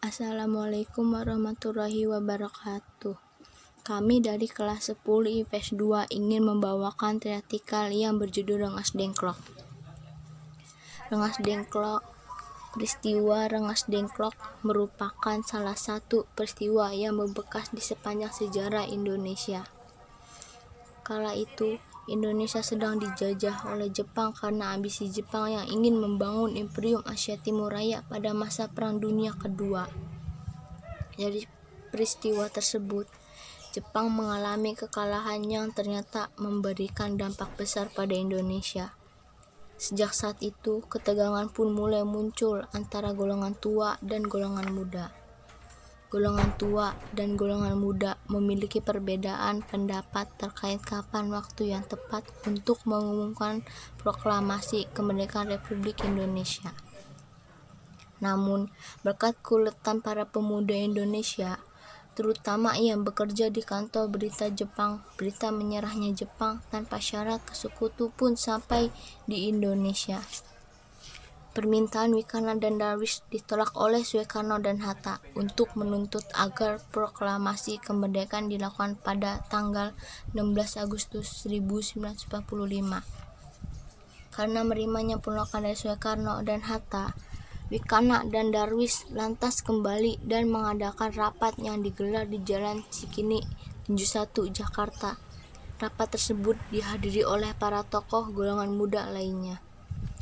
Assalamualaikum warahmatullahi wabarakatuh. Kami dari kelas 10 IPS 2 ingin membawakan teatrikal yang berjudul Rengas Dengklok. Rengas Dengklok. Peristiwa Rengas Dengklok merupakan salah satu peristiwa yang membekas di sepanjang sejarah Indonesia. Kala itu, Indonesia sedang dijajah oleh Jepang karena ambisi Jepang yang ingin membangun Imperium Asia Timur Raya pada masa Perang Dunia Kedua. Dari peristiwa tersebut, Jepang mengalami kekalahan yang ternyata memberikan dampak besar pada Indonesia. Sejak saat itu, ketegangan pun mulai muncul antara golongan tua dan golongan muda. Golongan tua dan golongan muda memiliki perbedaan pendapat terkait kapan waktu yang tepat untuk mengumumkan proklamasi kemerdekaan Republik Indonesia. Namun, berkat keuletan para pemuda Indonesia, terutama yang bekerja di kantor berita Jepang, berita menyerahnya Jepang tanpa syarat ke sekutu pun sampai di Indonesia. Permintaan Wikana dan Darwis ditolak oleh Soekarno dan Hatta untuk menuntut agar proklamasi kemerdekaan dilakukan pada tanggal 16 Agustus 1945. Karena menerimanya penolakan dari Soekarno dan Hatta, Wikana dan Darwis lantas kembali dan mengadakan rapat yang digelar di Jalan Cikini, Tinju 1, Jakarta. Rapat tersebut dihadiri oleh para tokoh golongan muda lainnya.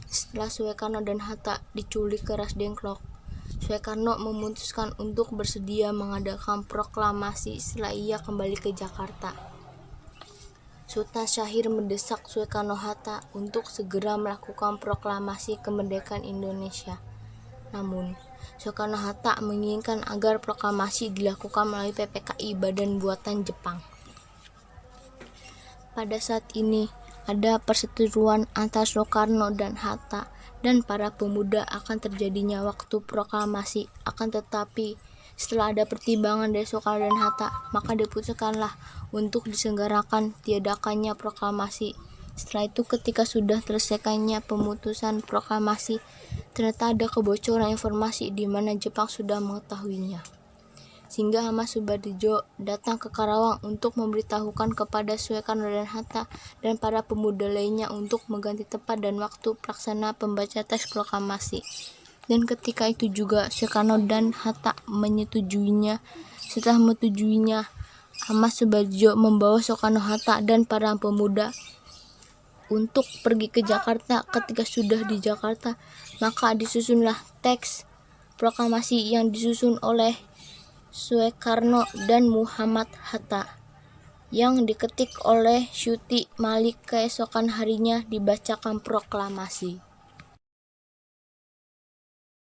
Setelah Soekarno dan Hatta diculik ke Rengas Dengklok, Soekarno memutuskan untuk bersedia mengadakan proklamasi setelah ia kembali ke Jakarta. Sultan Syahrir mendesak Soekarno-Hatta untuk segera melakukan proklamasi kemerdekaan Indonesia. Namun, Soekarno-Hatta menginginkan agar proklamasi dilakukan melalui PPKI Badan Buatan Jepang. Pada saat ini, ada perseteruan antara Soekarno dan Hatta dan para pemuda akan terjadinya waktu proklamasi. Akan tetapi, setelah ada pertimbangan dari Soekarno dan Hatta, maka diputuskanlah untuk diselenggarakan tiadakannya proklamasi. Setelah itu, ketika sudah selesaikannya pemutusan proklamasi, ternyata ada kebocoran informasi di mana Jepang sudah mengetahuinya. Sehingga Ahmad Subardijo datang ke Karawang untuk memberitahukan kepada Soekarno dan Hatta dan para pemuda lainnya untuk mengganti tempat dan waktu pelaksana pembaca teks proklamasi. Dan ketika itu juga Soekarno dan Hatta menyetujuinya. Setelah menyetujui, Ahmad Subardijo membawa Soekarno-Hatta dan para pemuda untuk pergi ke Jakarta. Ketika sudah di Jakarta, maka disusunlah teks proklamasi yang disusun oleh Soekarno dan Muhammad Hatta, yang diketik oleh Syuti Malik. Keesokan harinya dibacakan proklamasi.